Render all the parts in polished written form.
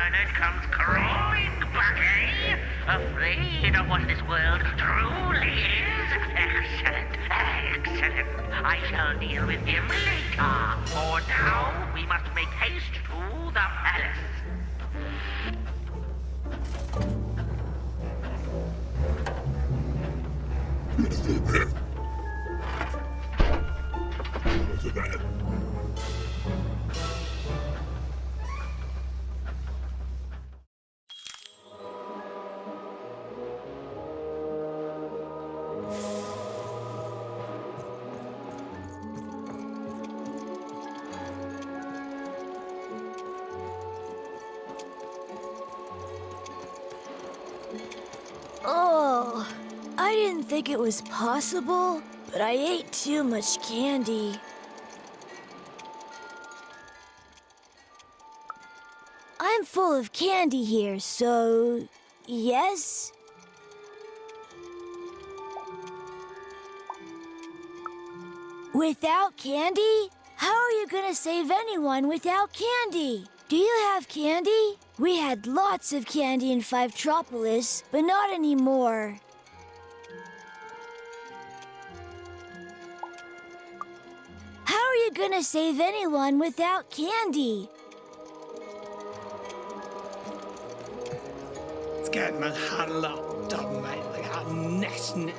Bernard comes crawling back, eh? Afraid of what this world truly is? Excellent, excellent. I shall deal with him later. For now, we must make haste to the palace. Look at that. Oh, I didn't think it was possible, but I ate too much candy. I'm full of candy here, so yes? Without candy? How are you gonna save anyone without candy? Do you have candy? We had lots of candy in Fivetropolis, but not anymore. How are you gonna save anyone without candy? Ska man handla av mig? Jag har nästan...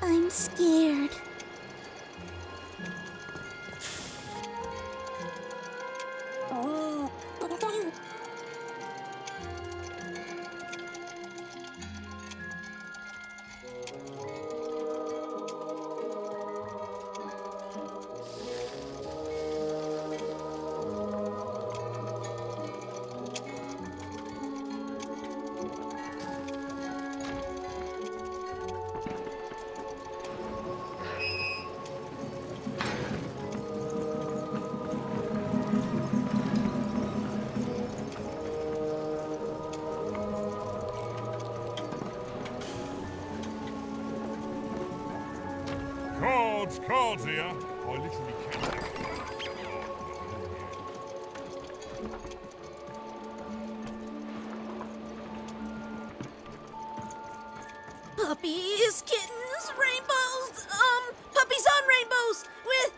I'm scared. Cards here. I literally can't. Puppies, kittens, rainbows, puppies on rainbows with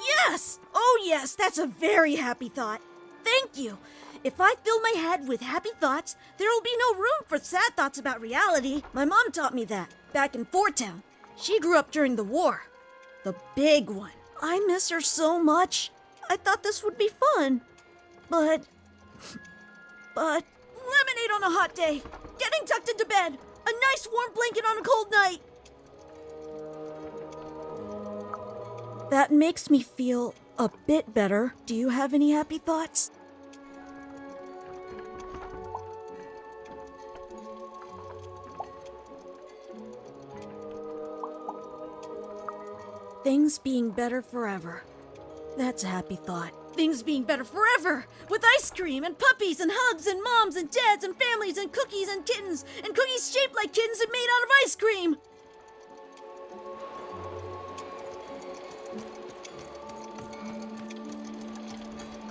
Yes! Oh yes, that's a very happy thought. Thank you. If I fill my head with happy thoughts, there'll be no room for sad thoughts about reality. My mom taught me that back in Fort Town. She grew up during the war. The big one. I miss her so much. I thought this would be fun. But lemonade on a hot day, getting tucked into bed, a nice warm blanket on a cold night. That makes me feel a bit better. Do you have any happy thoughts? Things being better forever. That's a happy thought. Things being better forever! With ice cream and puppies and hugs and moms and dads and families and cookies and kittens and cookies shaped like kittens and made out of ice cream!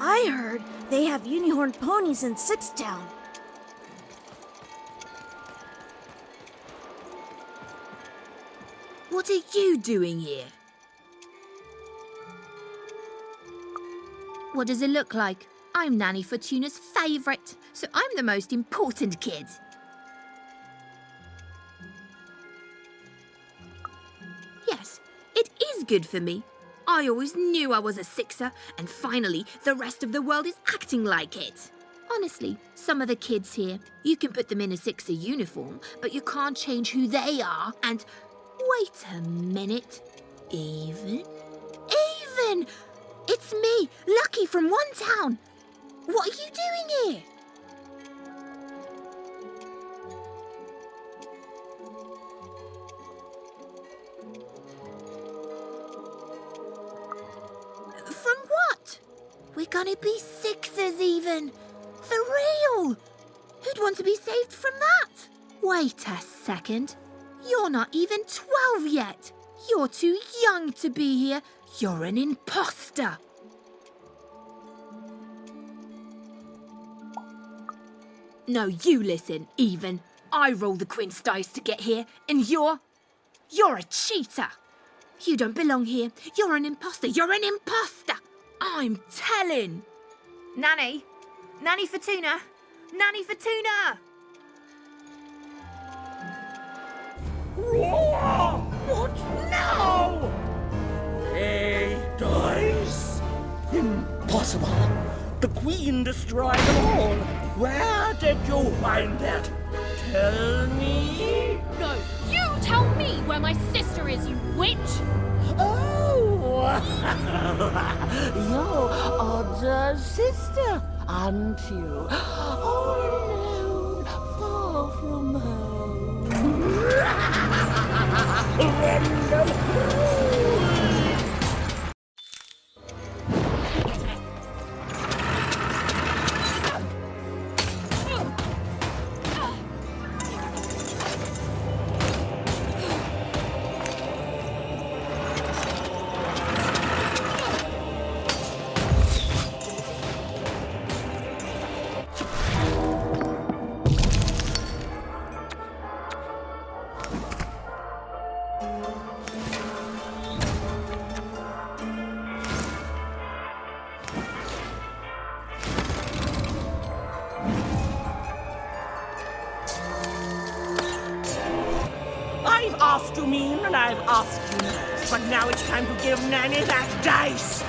I heard they have unicorn ponies in Sixtown. What are you doing here? What does it look like? I'm Nanny Fortuna's favourite, so I'm the most important kid. Yes, it is good for me. I always knew I was a sixer, and finally, the rest of the world is acting like it. Honestly, some of the kids here, you can put them in a sixer uniform, but you can't change who they are. And wait a minute. Even? Even! It's me, Lucky from One Town. What are you doing here? From what? We're gonna be sixers, Even. For real. Who'd want to be saved from that? Wait a second. You're not even 12 yet. You're too young to be here. You're an imposter. No, you listen, Even. I rolled the Queen's dice to get here, and you're a cheater. You don't belong here. You're an imposter. You're an imposter. I'm telling. Nanny. Nanny Fortuna. Nanny Fortuna. What now? Hey, dice! Impossible! The Queen destroyed them all! Where did you find that? Tell me! No, you tell me where my sister is, you witch! Oh! Your older sister, aren't you? All alone, far from home. I've asked you mean and I've asked you nice, but now it's time to give Nanny that dice!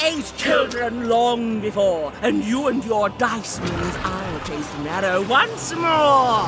Ate children long before, and you and your dice means I'll taste marrow once more!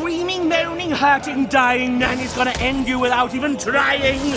screaming, moaning, hurting, dying Nanny's gonna end you without even trying.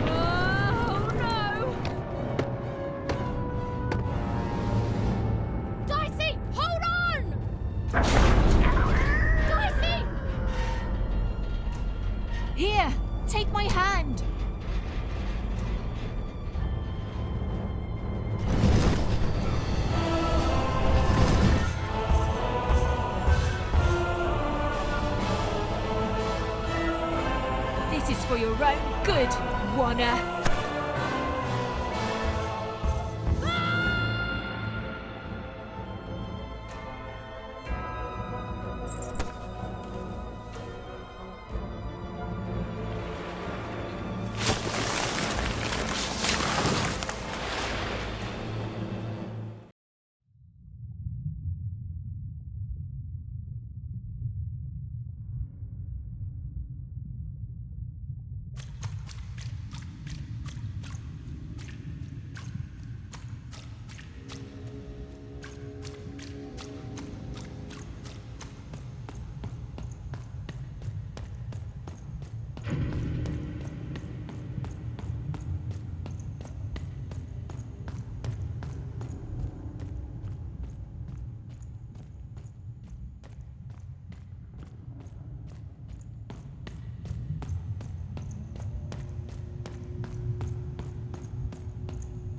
Oh no! Dicey, hold on! Dicey! Here, take my hand. This is for your own good, Warner.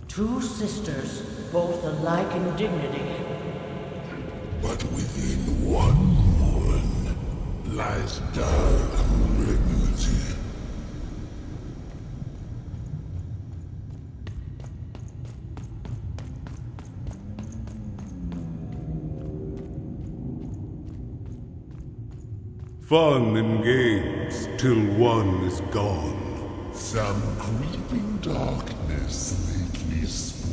Two sisters, both alike in dignity. But within one woman lies dark malignity. Fun and games till one is gone. Some creeping darkness lately spawned.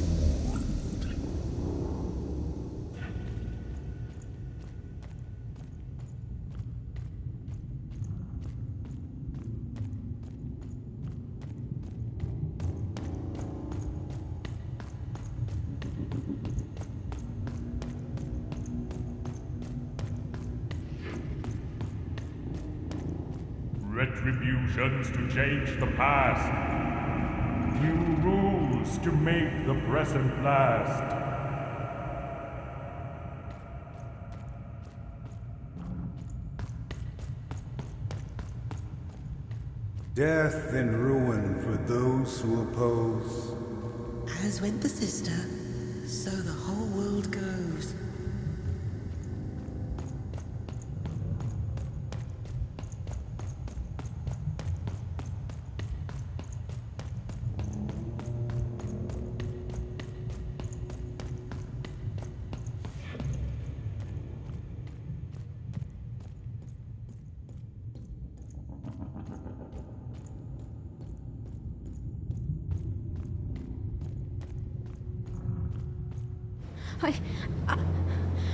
Retributions to change the past. New rules to make the present last. Death and ruin for those who oppose. As went the sister, so the whole world goes.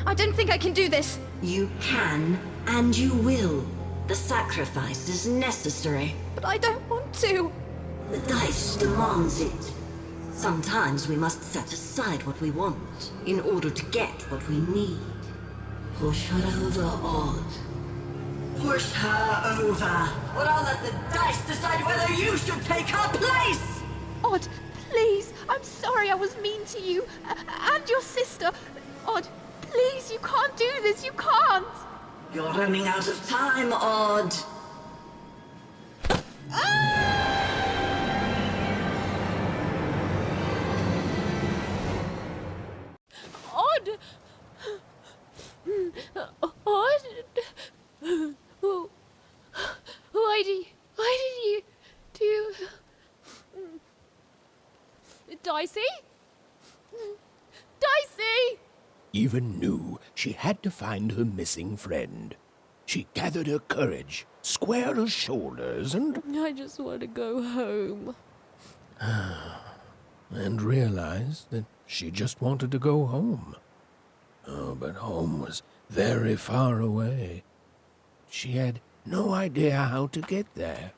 I don't think I can do this. You can, and you will. The sacrifice is necessary. But I don't want to. The dice demands it. Sometimes we must set aside what we want in order to get what we need. Push her over, Odd. Push her over, or I'll let the dice decide whether you should take her place! Odd, please. I'm sorry I was mean to you. And your sister. Odd, please, you can't do this. You can't. You're running out of time, Odd. Dicey? Dicey! Even knew she had to find her missing friend. She gathered her courage, squared her shoulders, and I just want to go home. and realized that she just wanted to go home. Oh, but home was very far away. She had no idea how to get there.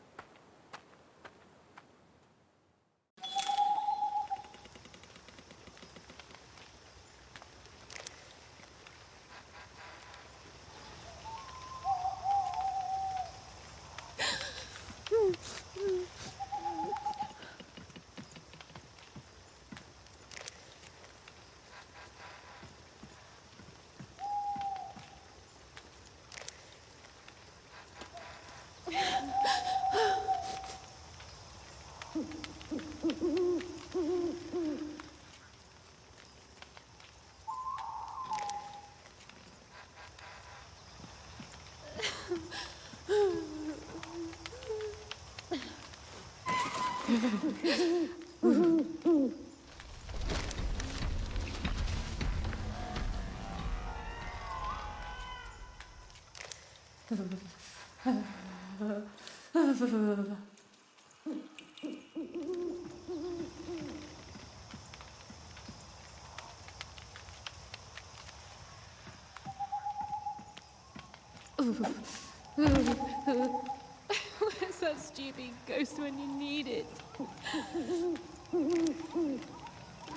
Where's that stupid ghost when you need it?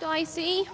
Dicey?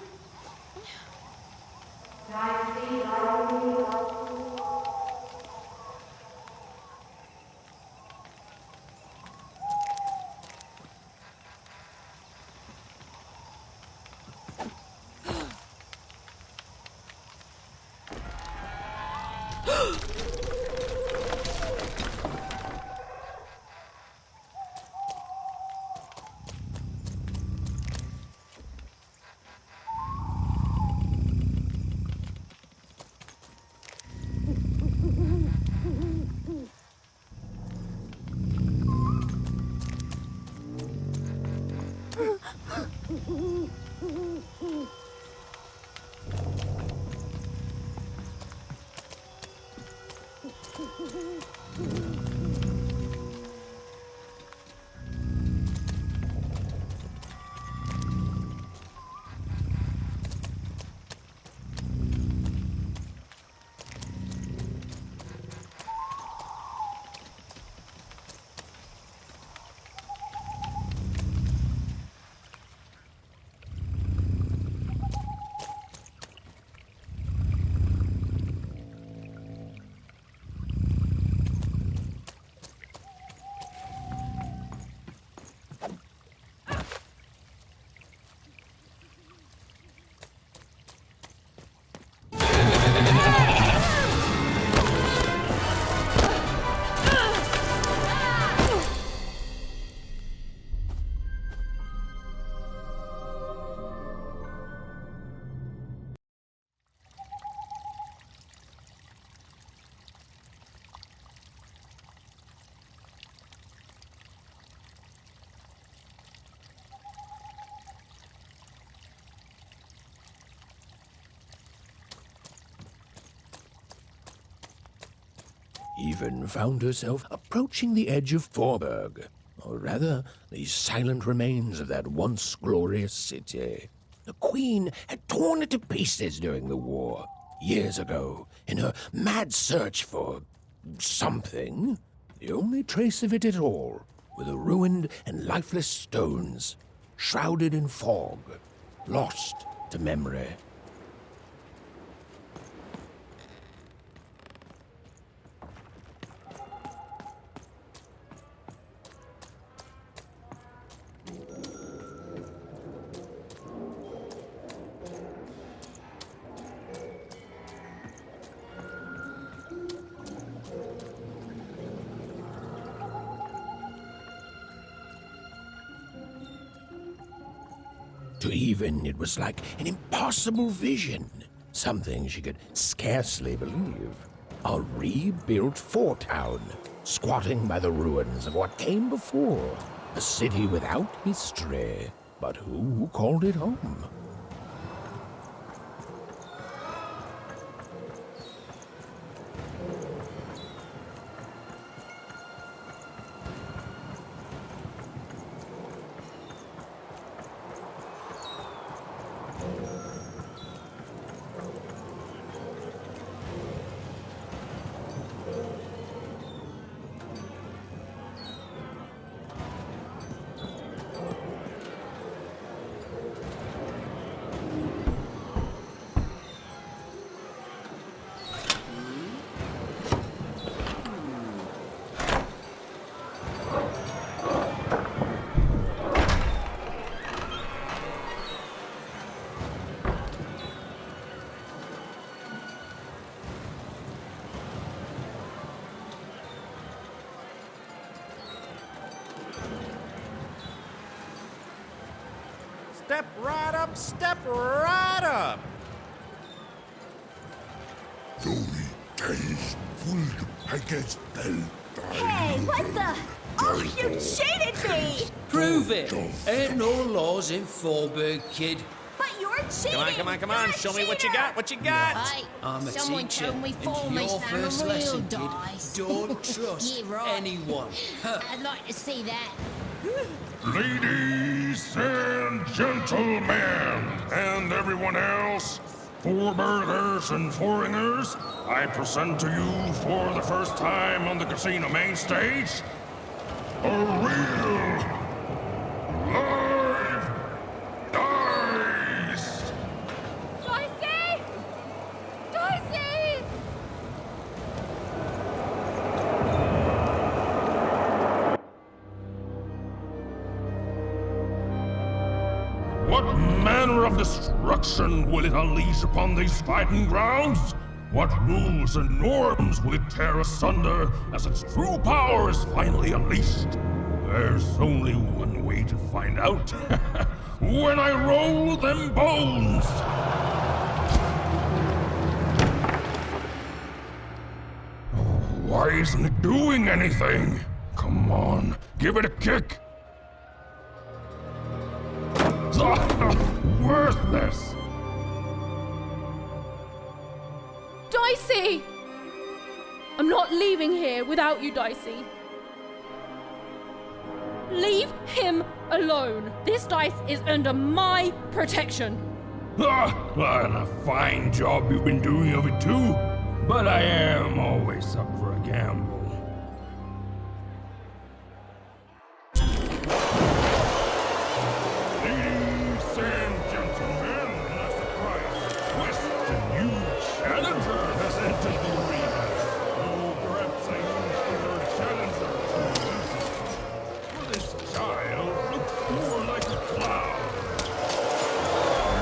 Even found herself approaching the edge of Forberg, or rather, the silent remains of that once glorious city. The Queen had torn it to pieces during the war, years ago, in her mad search for something. The only trace of it at all were the ruined and lifeless stones, shrouded in fog, lost to memory. To Even, it was like an impossible vision, something she could scarcely believe. A rebuilt fort-town, squatting by the ruins of what came before, a city without history, but who called it home? Step right up, step right up. Hey, what the? Oh, you cheated me! Prove it. Ain't no laws in Forberg, kid. But you're cheating! Come on, show me what you got, Hey, I'm a someone teacher, told me and Forman's your found first a real lesson, dice. kid, don't trust Yeah, right. anyone. I'd like to see that. Ladies and gentlemen, and everyone else, Forburgers and foreigners, I present to you for the first time on the casino main stage, a real, live dice! Dicey! Dicey! What manner of destruction will it unleash upon these fighting grounds? What rules and norms will it tear asunder as its true power is finally unleashed? There's only one way to find out. When I roll them bones! Oh, why isn't it doing anything? Come on, give it a kick! Worthless! Dicey! I'm not leaving here without you, Dicey. Leave him alone. This dice is under my protection. And a fine job you've been doing of it too. But I am always up for a gamble. Ladies and gentlemen, a surprise twist. A new challenger has entered the arena. Oh, perhaps I used the word challenger too easily. For this child looks more like a clown.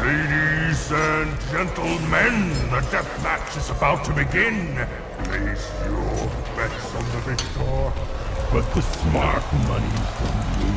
Ladies and gentlemen, the death match is about to begin. Place your bets on the victor, but the smart money from me.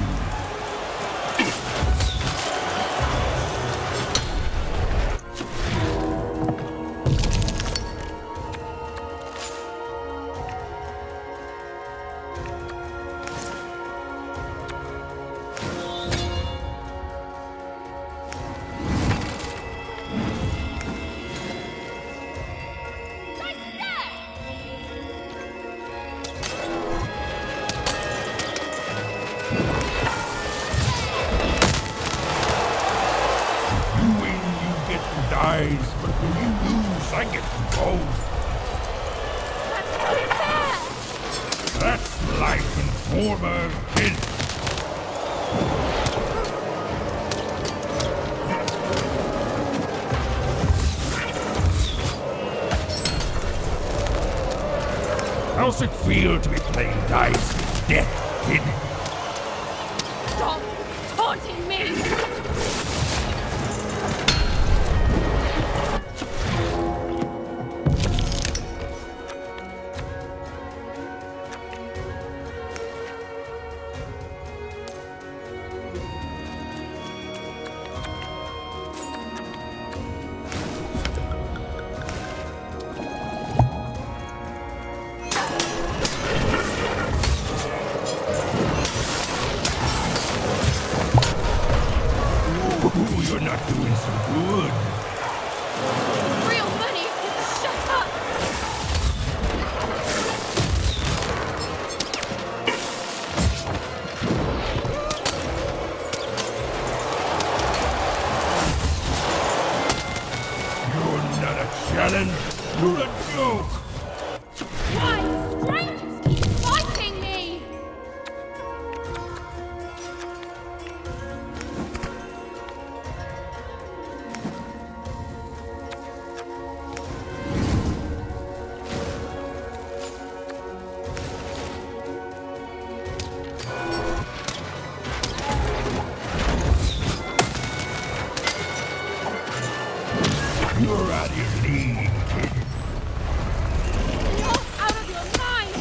Dies, but when you lose, I get them both. That's not fair! That's life in former kid. How's it feel to be playing dice with death, kid? Stop taunting me! You're not doing so good. Real money! Shut up! You're not a challenge. You're a joke. Why? Strangers keep fighting me! You're out of your league, kid. You're out of your mind!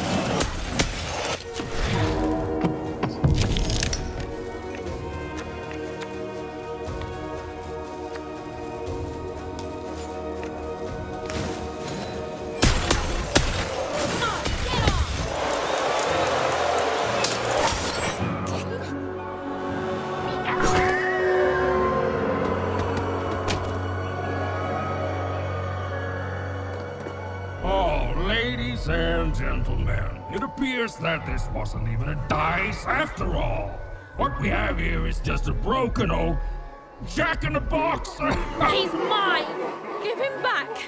Oh, ladies and gentlemen, it appears that this wasn't even a dice after all. What we have here is just a broken old jack-in-the-box. He's mine! Give him back!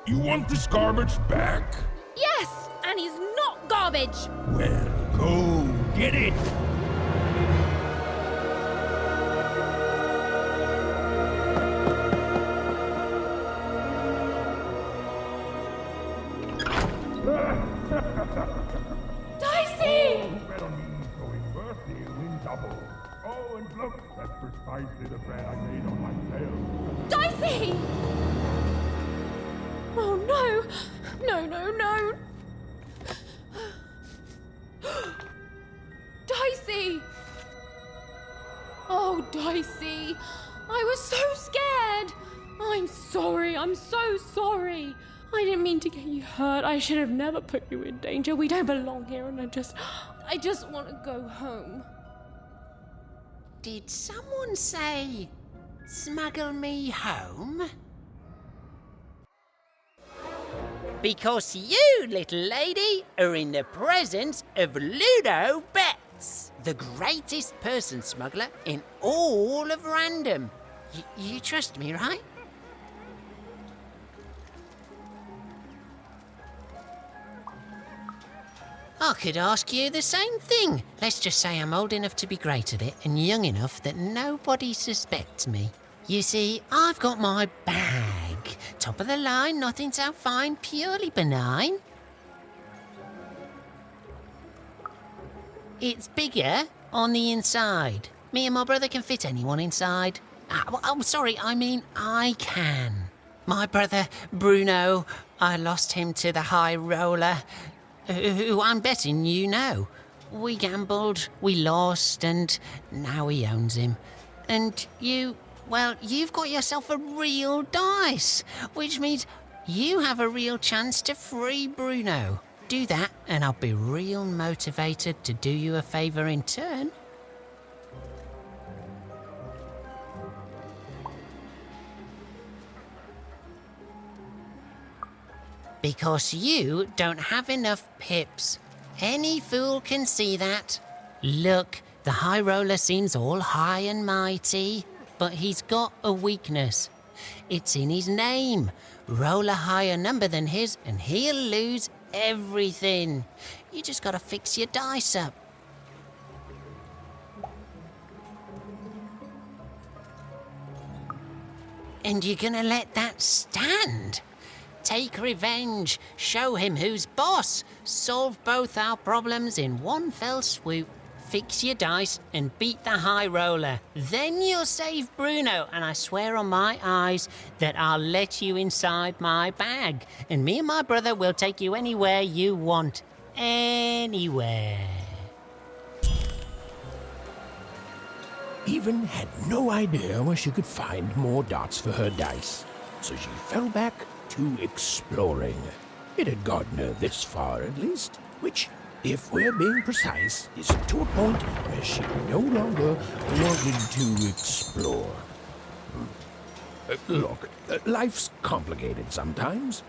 You want this garbage back? Yes! And he's not garbage! Well, go get it. Dicey! Better means going birthday win double. Oh, and look, that's precisely the bet I made on myself. Dicey! Oh no! No, no, no! Dicey! Oh, Dicey! I was so scared! I'm sorry, I'm so sorry! I didn't mean to get you hurt. I should have never put you in danger. We don't belong here, and I just want to go home. Did someone say, smuggle me home? Because you, little lady, are in the presence of Ludo Betts, the greatest person smuggler in all of Random. You trust me, right? I could ask you the same thing. Let's just say I'm old enough to be great at it and young enough that nobody suspects me. You see, I've got my bag. Top of the line, nothing so fine, purely benign. It's bigger on the inside. Me and my brother can fit anyone inside. Sorry, I mean I can. My brother, Bruno, I lost him to the high roller, who I'm betting you know. We gambled, we lost, and now he owns him. And you, well, you've got yourself a real dice, which means you have a real chance to free Bruno. Do that, and I'll be real motivated to do you a favour in turn. Because you don't have enough pips. Any fool can see that. Look, the high roller seems all high and mighty, but he's got a weakness. It's in his name. Roll a higher number than his and he'll lose everything. You just gotta fix your dice up. And you're gonna let that stand? Take revenge, show him who's boss, solve both our problems in one fell swoop, fix your dice and beat the high roller. Then you'll save Bruno, and I swear on my eyes that I'll let you inside my bag, and me and my brother will take you anywhere you want. Anywhere. Even had no idea where she could find more dots for her dice, so she fell back to exploring. It had gotten her this far at least, which, if we're being precise, is to a point where she no longer wanted to explore. Look, life's complicated sometimes.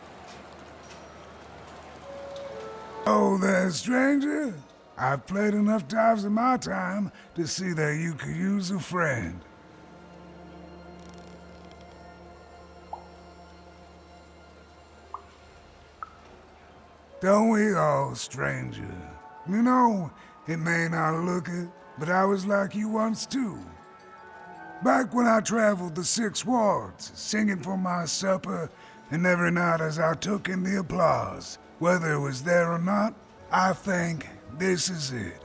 Oh there, stranger. I've played enough times in my time to see that you could use a friend. Don't we all, stranger? You know, it may not look it, but I was like you once too. Back when I traveled the 6 wards, singing for my supper, and every night as I took in the applause, whether it was there or not, I think this is it.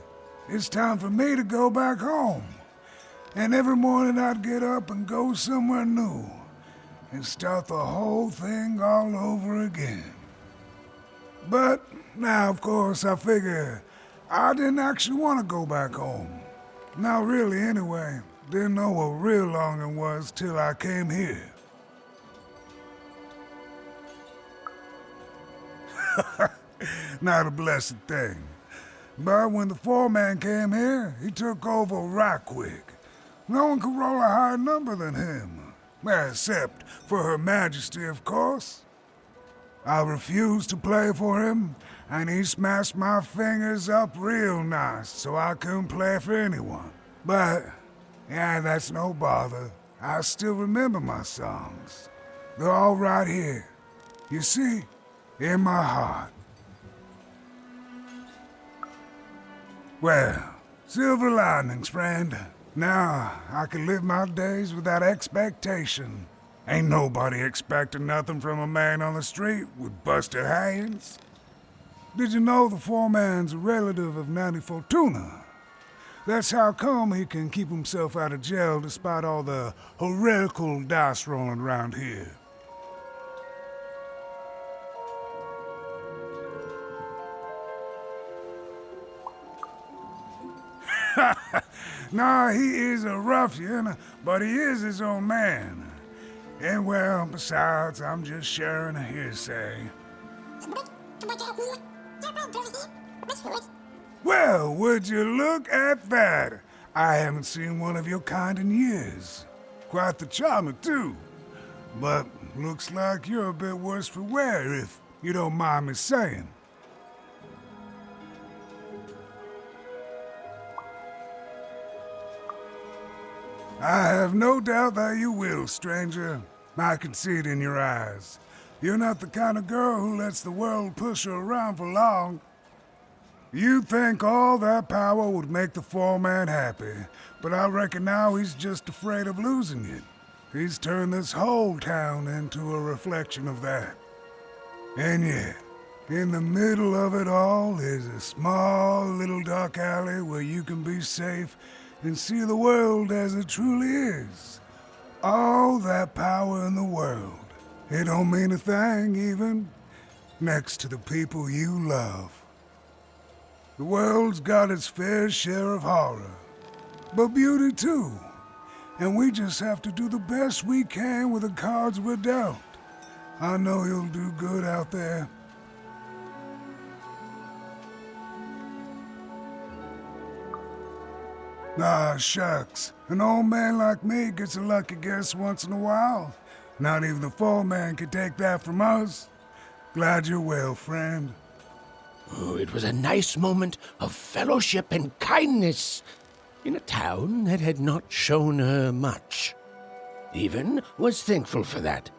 It's time for me to go back home. And every morning I'd get up and go somewhere new, and start the whole thing all over again. But now, of course, I figure I didn't actually want to go back home. Not really, anyway. Didn't know what real longing was till I came here. Not a blessed thing. But when the foreman came here, he took over right quick. No one could roll a higher number than him. Except for Her Majesty, of course. I refused to play for him, and he smashed my fingers up real nice so I couldn't play for anyone. But, yeah, that's no bother. I still remember my songs. They're all right here. You see, in my heart. Well, silver linings, friend. Now I can live my days without expectation. Ain't nobody expecting nothing from a man on the street with busted hands. Did you know the foreman's a relative of Nanny Fortuna? That's how come he can keep himself out of jail despite all the heretical dice rolling around here. Nah, he is a ruffian, but he is his own man. And well, besides, I'm just sharing a hearsay. Well, would you look at that? I haven't seen one of your kind in years. Quite the charmer, too. But looks like you're a bit worse for wear, if you don't mind me saying. I have no doubt that you will, stranger. I can see it in your eyes. You're not the kind of girl who lets the world push her around for long. You'd think all that power would make the foreman happy, but I reckon now he's just afraid of losing it. He's turned this whole town into a reflection of that. And yet, in the middle of it all is a small little dark alley where you can be safe and see the world as it truly is. All that power in the world. It don't mean a thing, even, next to the people you love. The world's got its fair share of horror, but beauty too. And we just have to do the best we can with the cards we're dealt. I know you'll do good out there. Ah, shucks. An old man like me gets a lucky guess once in a while. Not even the foreman could take that from us. Glad you're well, friend. Oh, it was a nice moment of fellowship and kindness in a town that had not shown her much. Even was thankful for that.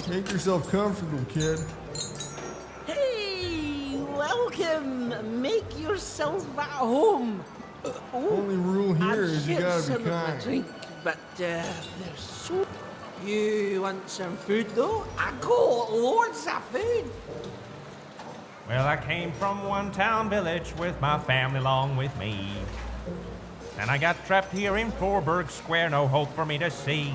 Make yourself comfortable, kid. Hey, welcome. Make yourself at home. Only rule here is you gotta be some of my kind. drink, but there's so. You want some food though? I got loads of food. Well, I came from one town village with my family along with me. And I got trapped here in Forburg Square, no hope for me to see.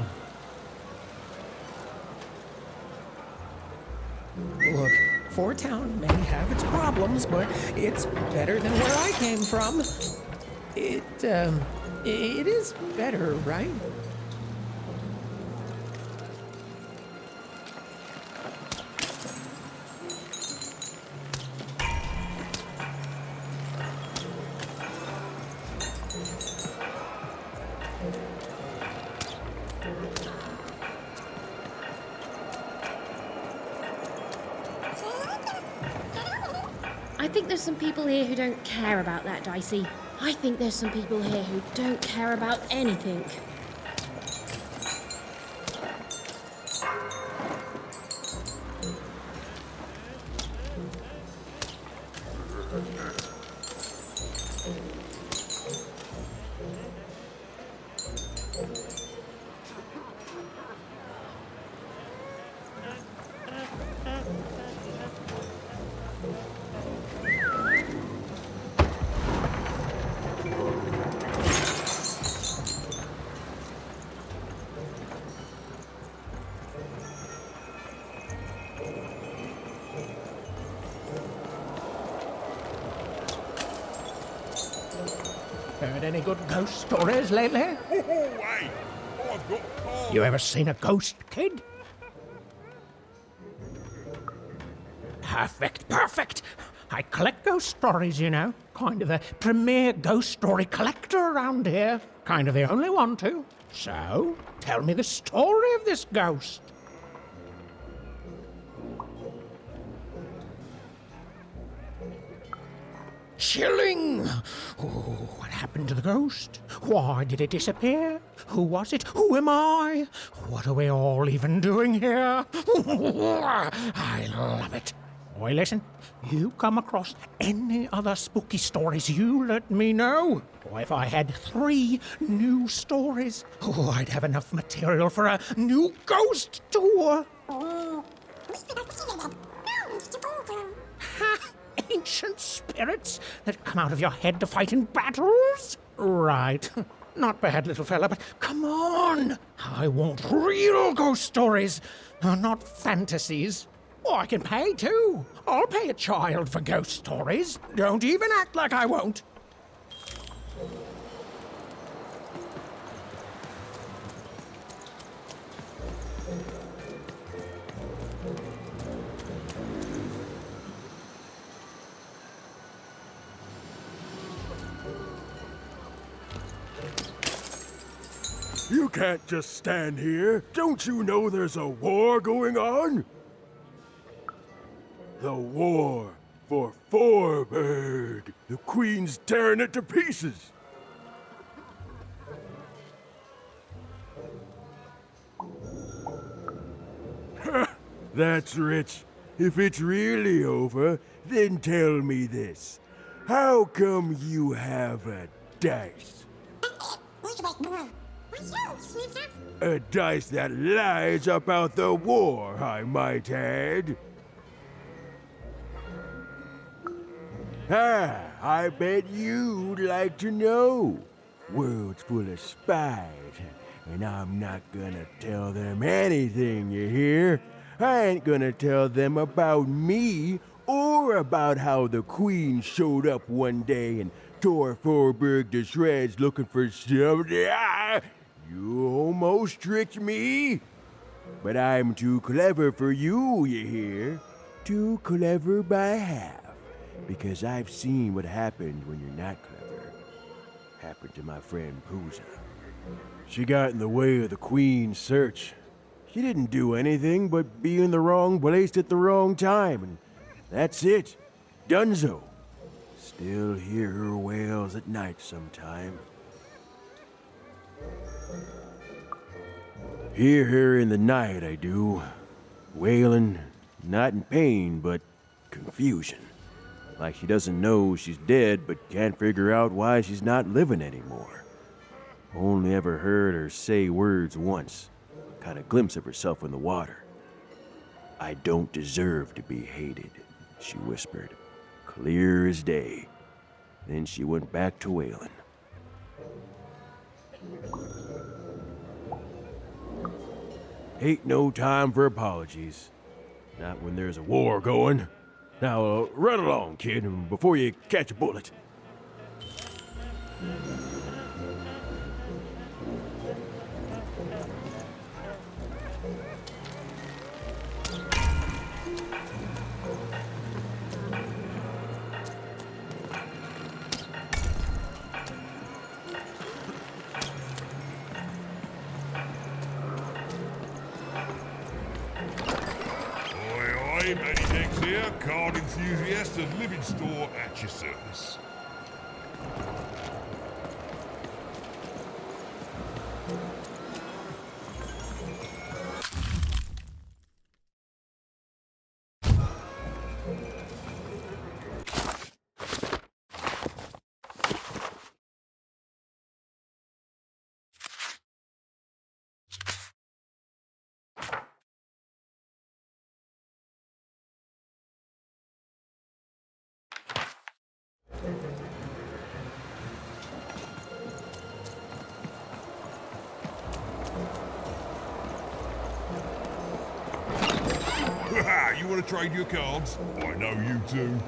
Look, Fortown may have its problems, but it's better than where I came from. It is better, right? I think there's some people here who don't care about that, Dicey. I think there's some people here who don't care about anything. Heard any good ghost stories lately? You ever seen a ghost, kid? Perfect. I collect ghost stories, you know. Kind of the premier ghost story collector around here. Kind of the only one, too. So, tell me the story of this ghost. Chilling! Oh, what happened to the ghost? Why did it disappear? Who was it? Who am I? What are we all even doing here? I love it. Boy, listen, you come across any other spooky stories, you let me know. Or if I had 3 new stories, I'd have enough material for a new ghost tour. Ancient spirits that come out of your head to fight in battles? Right. Not bad, little fella, but come on! I want real ghost stories, not fantasies. Oh, I can pay, too. I'll pay a child for ghost stories. Don't even act like I won't. You can't just stand here. Don't you know there's a war going on? The war for Fortuna. The Queen's tearing it to pieces. That's rich. If it's really over, then tell me this. How come you have a dice? A dice that lies about the war, I might add. I bet you'd like to know. World's full of spies, and I'm not gonna tell them anything, you hear? I ain't gonna tell them about me, or about how the Queen showed up one day and tore Fortuna to shreds looking for something. You almost tricked me. But I'm too clever for you, you hear? Too clever by half. Because I've seen what happens when you're not clever. Happened to my friend Pooza. She got in the way of the Queen's search. She didn't do anything but be in the wrong place at the wrong time, and that's it. Dunzo. Still hear her wails at night sometime. Hear her in the night, I do. Wailing, not in pain, but confusion. Like she doesn't know she's dead, but can't figure out why she's not living anymore. Only ever heard her say words once. Caught a glimpse of herself in the water. I don't deserve to be hated, she whispered. Clear as day. Then she went back to wailing. Ain't no time for apologies. Not when there's a war going. Now, run along, kid, before you catch a bullet. Oi, Manny Dex here, card enthusiast and living store at your service. You want to trade your cards? I know you do.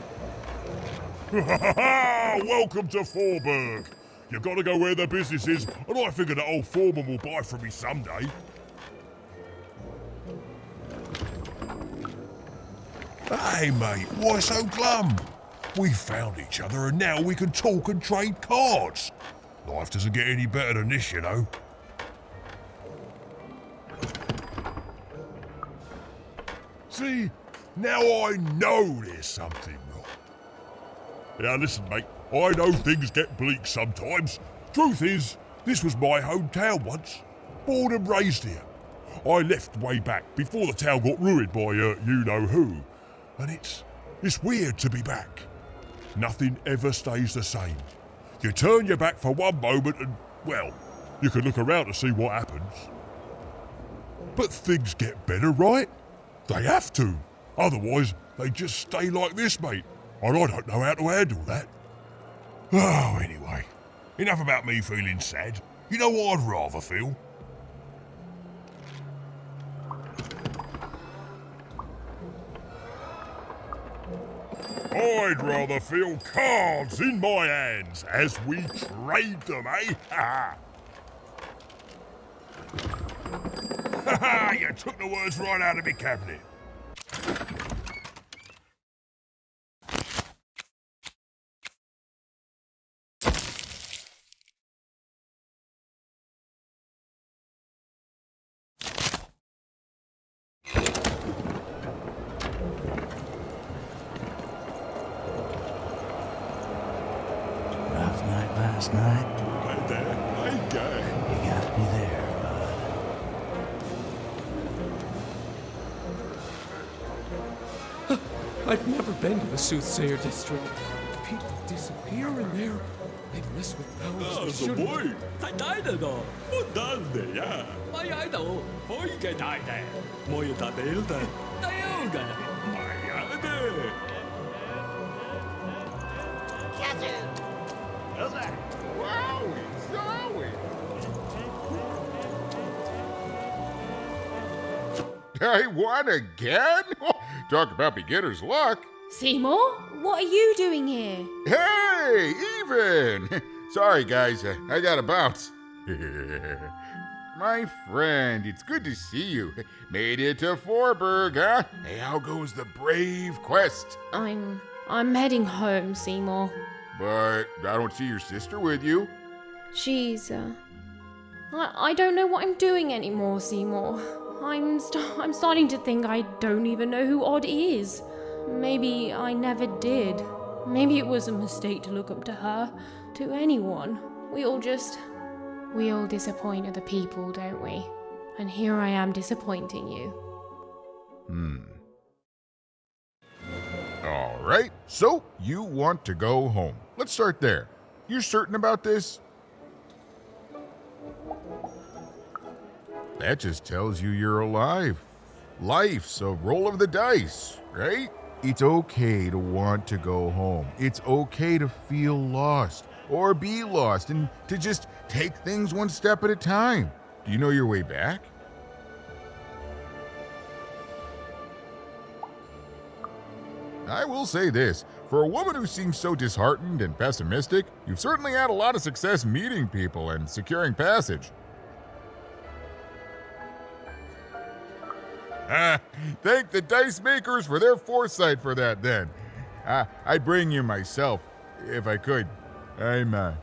Welcome to Forberg. You gotta go where the business is, and I figure that old foreman will buy from me someday. Hey mate, why so glum? We found each other and now we can talk and trade cards. Life doesn't get any better than this, you know. See, now I know there's something wrong. Now listen, mate, I know things get bleak sometimes. Truth is, this was my hometown once. Born and raised here. I left way back before the town got ruined by you-know-who. And it's weird to be back. Nothing ever stays the same. You turn your back for one moment and, well, you can look around to see what happens. But things get better, right? They have to. Otherwise, they just stay like this, mate. And I don't know how to handle that. Oh, anyway. Enough about me feeling sad. You know what I'd rather feel? I'd rather feel cards in my hands as we trade them, eh? Ha ha! You took the words right out of me cabinet. Rough night last night. Right there. Right there. You got me there, bud. I've never been to the Soothsayer District. People disappear in there. They mess with powers they shouldn't. 太大的咯，不得的呀！我喺度，可以嘅大嘅，我要打掉的，掉嘅，係呀的。How's that? Wowie, zowie. I won again? Talk about beginner's luck. Seymour, what are you doing here? Hey, Even! Sorry, guys, I gotta bounce. My friend, it's good to see you. Made it to Forberg, huh? Hey, how goes the brave quest? I'm heading home, Seymour. But I don't see your sister with you. She's, I don't know what I'm doing anymore, Seymour. I'm starting to think I don't even know who Odd is. Maybe I never did. Maybe it was a mistake to look up to her, to anyone. We all disappoint other people, don't we? And here I am disappointing you. All right, so you want to go home. Let's start there. You're certain about this? That just tells you you're alive. Life's a roll of the dice, right? It's okay to want to go home. It's okay to feel lost or be lost and to just take things one step at a time. Do you know your way back? I will say this, For a woman who seems so disheartened and pessimistic, you've certainly had a lot of success meeting people and securing passage. Thank the dice makers for their foresight for that, then. I'd bring you myself, if I could. I'm,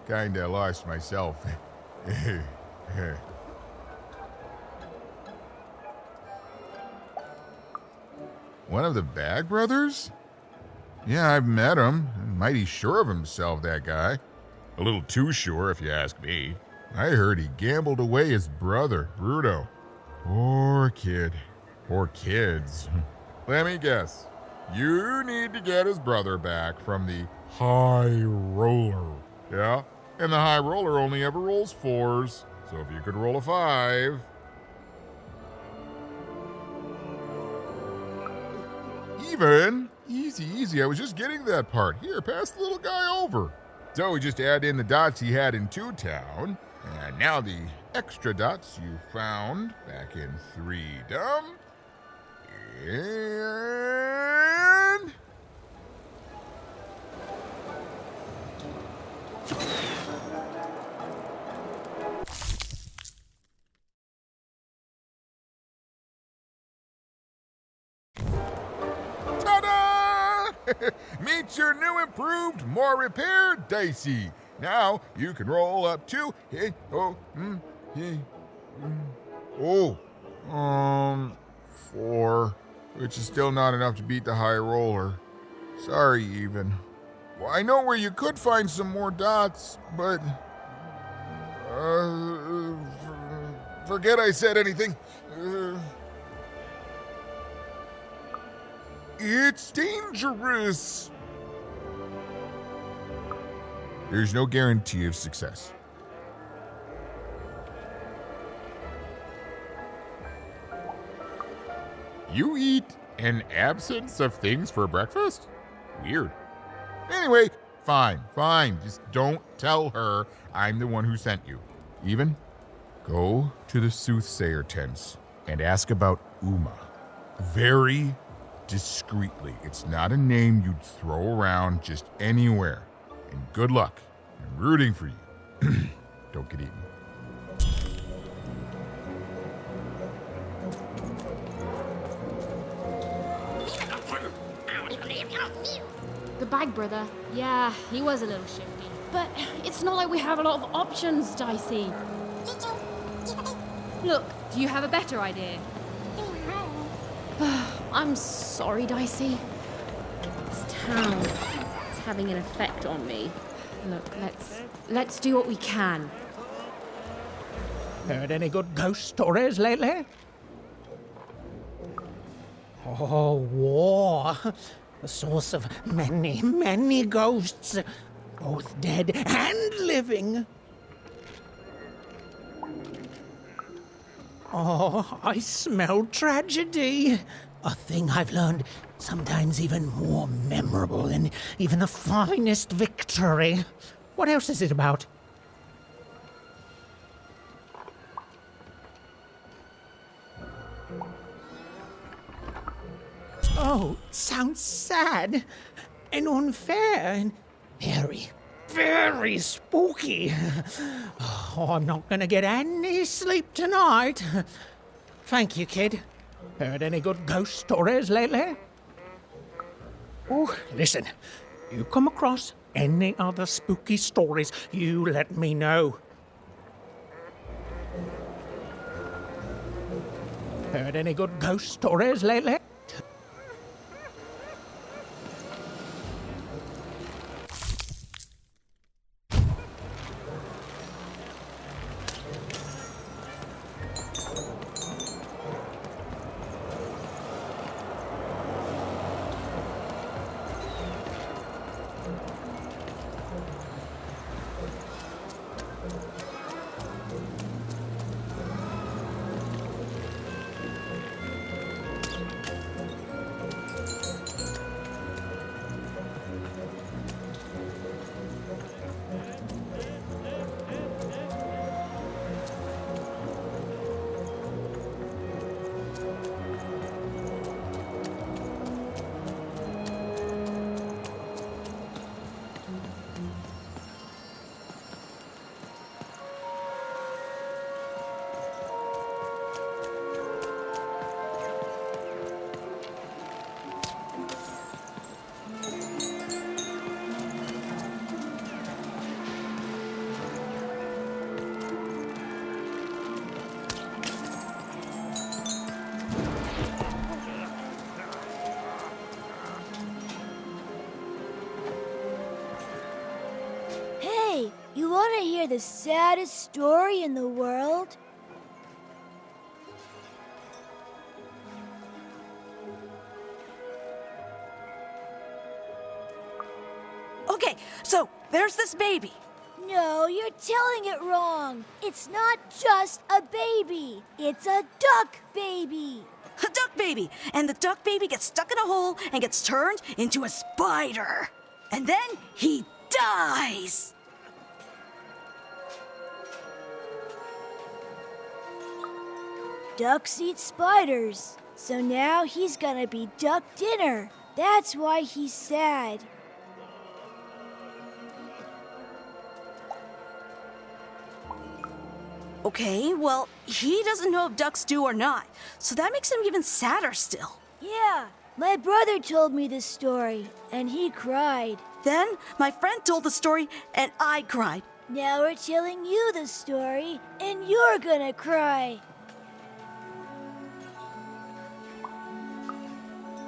kinda lost myself. One of the Bag Brothers? Yeah, I've met him. Mighty sure of himself, that guy. A little too sure, if you ask me. I heard he gambled away his brother, Bruno. Poor kid. Or kids. Let me guess. You need to get his brother back from the High Roller. Yeah? And the High Roller only ever rolls 4s. So if you could roll a 5... Even? Easy, easy. I was just getting to that part. Here, pass the little guy over. So we just add in the dots he had in Two Town. And now the extra dots you found back in Threedom. And... ta-da! Meet your new improved, more repaired Dicey. Now you can roll up to 4, which is still not enough to beat the High Roller. Sorry, Even. Well, I know where you could find some more dots, but forget I said anything. It's dangerous. There's no guarantee of success. You eat an absence of things for breakfast? Weird. Anyway, fine. Just don't tell her I'm the one who sent you. Even, go to the soothsayer tents and ask about Uma. Very discreetly. It's not a name you'd throw around just anywhere. And good luck. I'm rooting for you. Don't get eaten. The Bag Brother, yeah, he was a little shifty. But it's not like we have a lot of options, Dicey. Look, do you have a better idea? I'm sorry, Dicey. This town is having an effect on me. Look, let's do what we can. Heard any good ghost stories lately? Oh, war. The source of many, many ghosts, both dead and living. Oh, I smell tragedy. A thing I've learned sometimes even more memorable than even the finest victory. What else is it about? Oh, sounds sad and unfair and very, very spooky. Oh, I'm not gonna get any sleep tonight. Thank you, kid. Heard any good ghost stories lately? Oh, listen. You come across any other spooky stories, you let me know. Heard any good ghost stories lately? You want to hear the saddest story in the world? Okay, so there's this baby. No, you're telling it wrong. It's not just a baby. It's a duck baby. A duck baby. And the duck baby gets stuck in a hole and gets turned into a spider. And then he dies. Ducks eat spiders. So now he's gonna be duck dinner. That's why he's sad. Okay, well, he doesn't know if ducks do or not, so that makes him even sadder still. Yeah, my brother told me this story, and he cried. Then my friend told the story, and I cried. Now we're telling you the story, and you're gonna cry.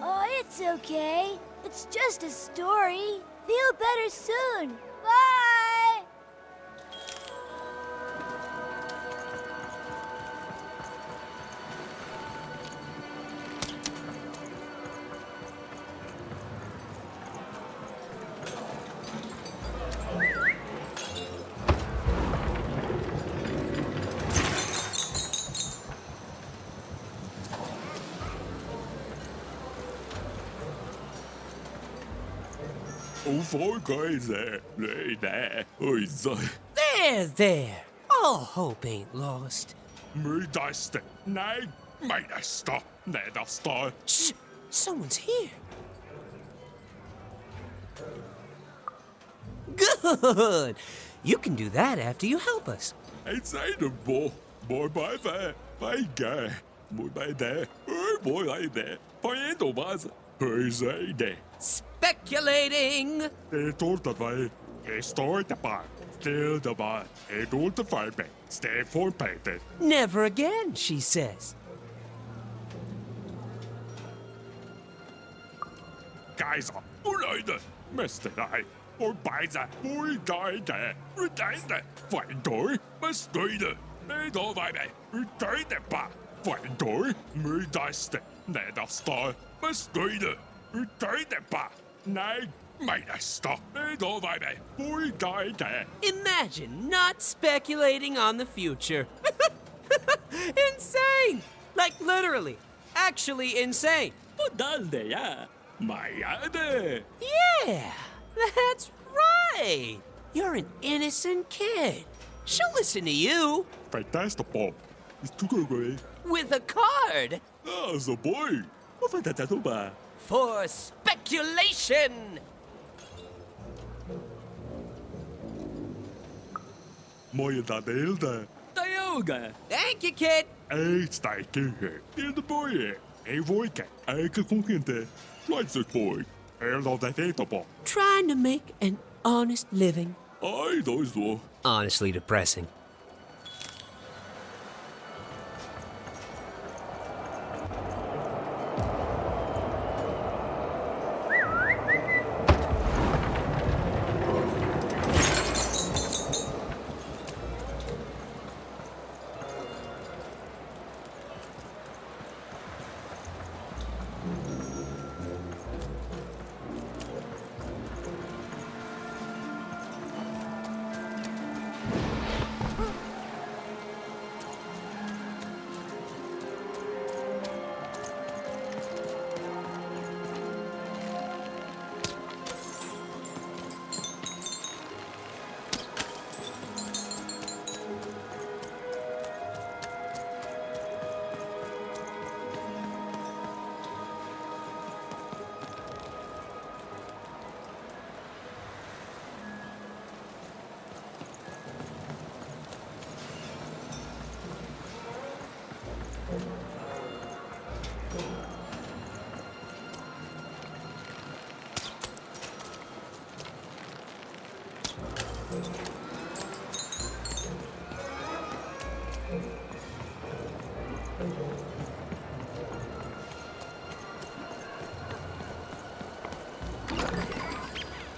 Oh, it's okay. It's just a story. Feel better soon. Bye! There. All hope ain't lost. Shh! Someone's here. Good! You can do that after you help us. Speculating! Never again, she says. Imagine not speculating on the future. Insane! Like literally, actually insane. Yeah, that's right. You're an innocent kid. She'll listen to you. With a card. For speculation. Thank you, kid. Trying to make an honest living. Honestly depressing.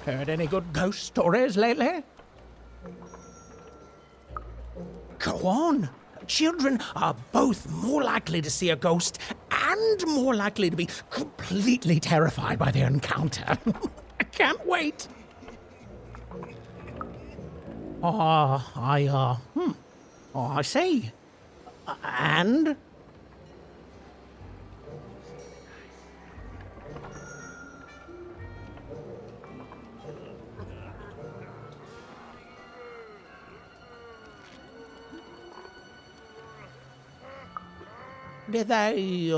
Heard any good ghost stories lately? Go on. Children are both more likely to see a ghost and more likely to be completely terrified by their encounter. I can't wait. I see. And? Did they,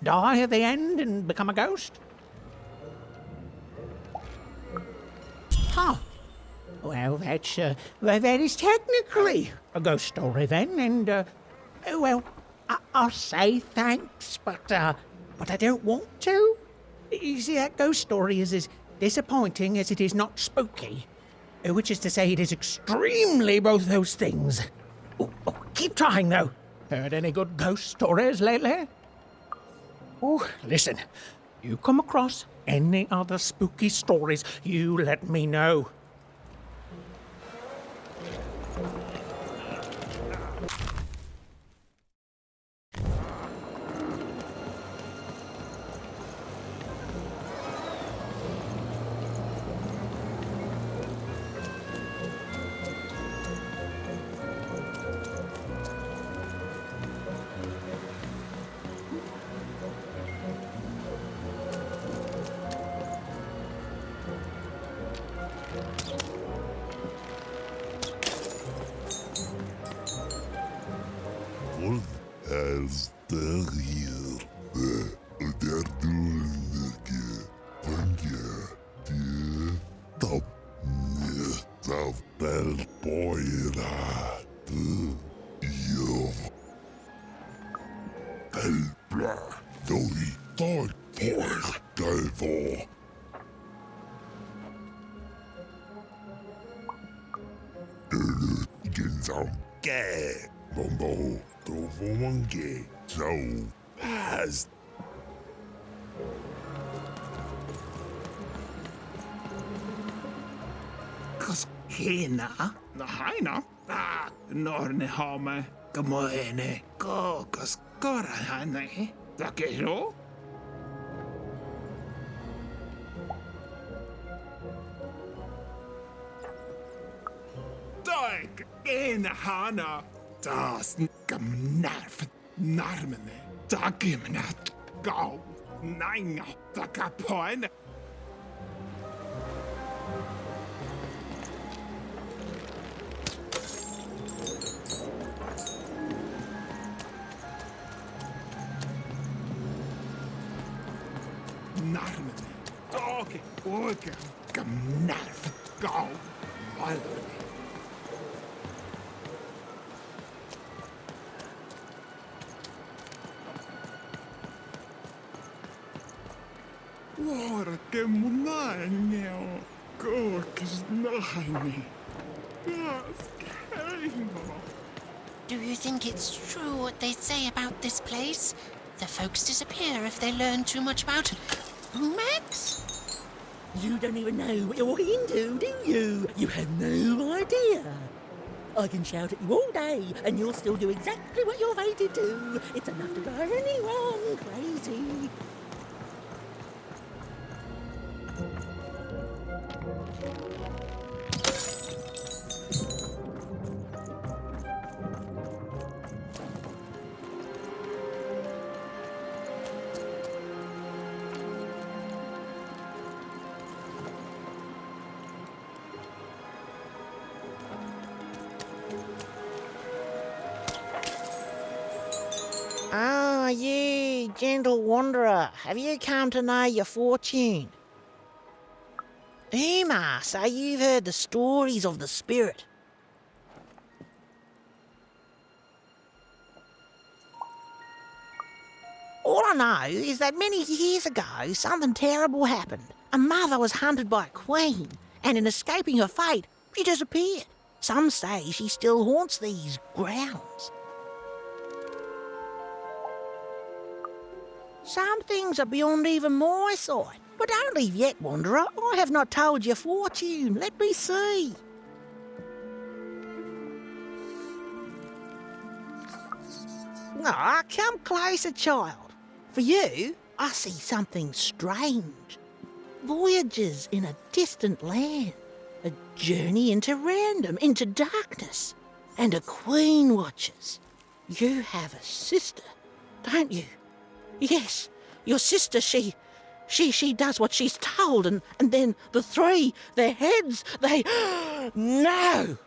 die at the end and become a ghost? Huh. Well, that is technically a ghost story then, and, I'll say thanks, but I don't want to. You see, that ghost story is as disappointing as it is not spooky, which is to say it is extremely both those things. Keep trying, though. Heard any good ghost stories lately? Oh, listen, you come across any other spooky stories, you let me know. Als der hier, der dunnige, van je, die top niet af del boira, yo. Del bla, doi, doi, por, del vo. Gensam, ge, bombo. Trovomange, so has. Koskina, Nahaina, Norne Home, Gamoene, Go, Koskorahane, Dakero? Dag, in Hana. Das Gamnerv Narmene, da Gimnat, Go, Nein, da Capoine. Narmene, Dog, Organ, Gamnerv, Go, Malone. Ora che munagno, gorkes nahani. Do you think it's true what they say about this place? The folks disappear if they learn too much about it. Max? You don't even know what you're walking into, do you? You have no idea. I can shout at you all day, and you'll still do exactly what you're fated to. It's enough to drive anyone crazy. Ah, you, gentle wanderer, have you come to know your fortune? Uma, so you've heard the stories of the spirit. All I know is that many years ago, something terrible happened. A mother was hunted by a queen, and in escaping her fate, she disappeared. Some say she still haunts these grounds. Some things are beyond even my sight. But don't leave yet, wanderer. I have not told your fortune. Let me see. Ah, come closer, child. For you, I see something strange. Voyages in a distant land. A journey into random, into darkness. And a queen watches. You have a sister, don't you? Yes, your sister, she does what she's told, and then the three, their heads, they... No!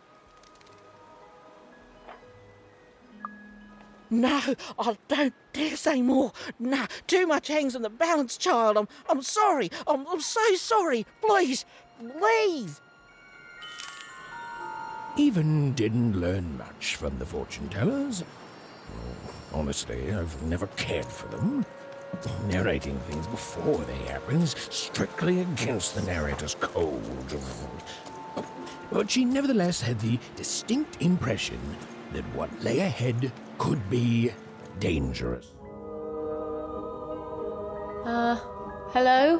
No, I don't dare say more. No, too much hangs on the balance, child. I'm sorry. I'm so sorry. Please, please. Even didn't learn much from the fortune tellers. Honestly, I've never cared for them. Narrating things before they happen is strictly against the narrator's code. But she nevertheless had the distinct impression that what lay ahead could be dangerous. Hello?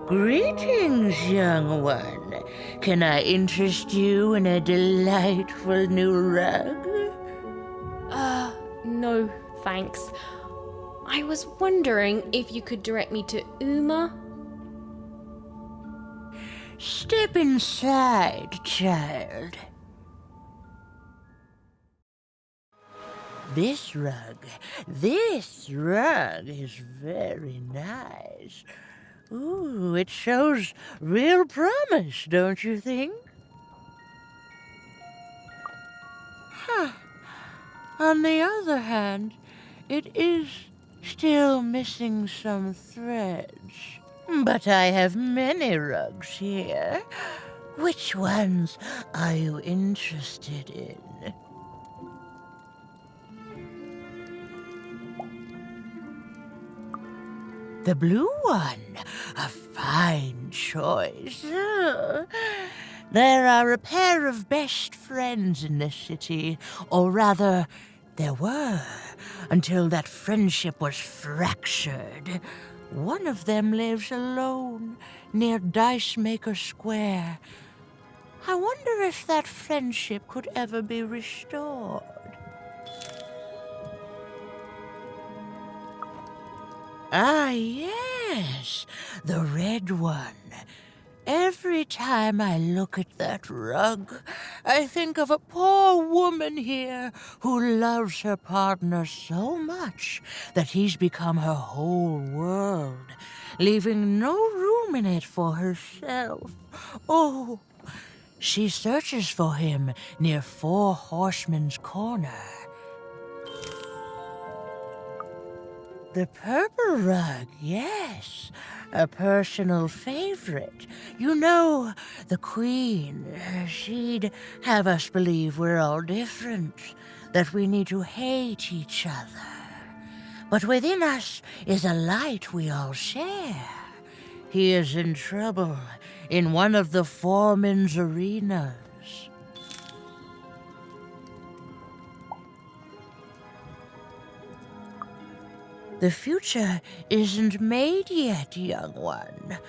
Greetings, young one. Can I interest you in a delightful new rug? No, thanks. I was wondering if you could direct me to Uma? Step inside, child. This rug is very nice. Ooh, it shows real promise, don't you think? Huh. On the other hand, it is still missing some threads. But I have many rugs here. Which ones are you interested in? The blue one, a fine choice. There are a pair of best friends in this city, or rather, there were, until that friendship was fractured. One of them lives alone, near Dice Maker Square. I wonder if that friendship could ever be restored. Ah, yes, the red one. Every time I look at that rug, I think of a poor woman here who loves her partner so much that he's become her whole world, leaving no room in it for herself. Oh, she searches for him near Four Horsemen's Corner. The purple rug, yes, a personal favorite. You know, the Queen, she'd have us believe we're all different, that we need to hate each other. But within us is a light we all share. He is in trouble in one of the foreman's arenas. The future isn't made yet, young one.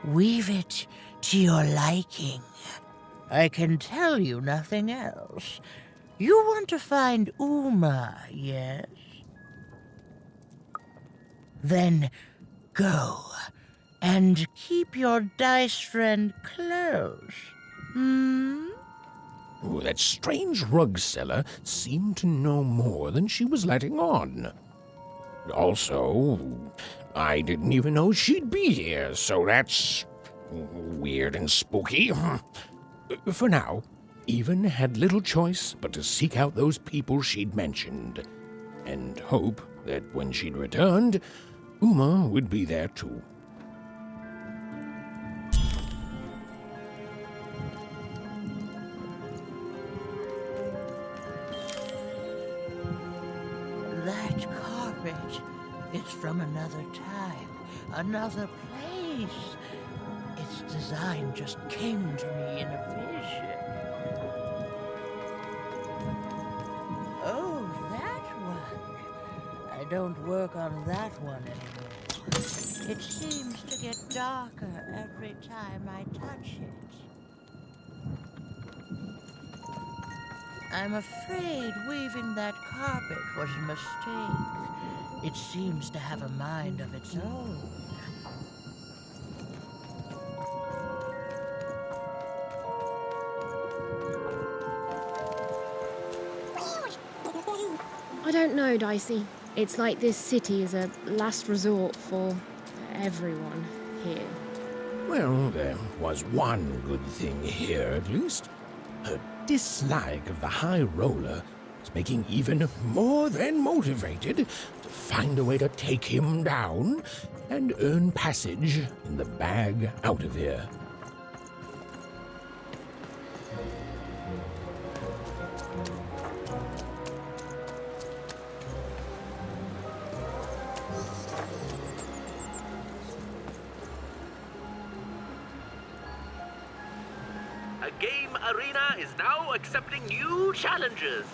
Weave it to your liking. I can tell you nothing else. You want to find Uma, yes? Then go and keep your dice friend close. Oh, that strange rug seller seemed to know more than she was letting on. Also, I didn't even know she'd be here, so that's weird and spooky. For now, Even had little choice but to seek out those people she'd mentioned, and hope that when she'd returned, Uma would be there too. That carpet is from another time, another place. Its design just came to me in a vision. Oh, that one. I don't work on that one anymore. It seems to get darker every time I touch it. I'm afraid weaving that carpet was a mistake. It seems to have a mind of its own. I don't know, Dicey. It's like this city is a last resort for everyone here. Well, there was one good thing here, at least. Her dislike of the High Roller was making Even more than motivated to find a way to take him down and earn passage in the bag out of here. A game arena is now accepting new challengers.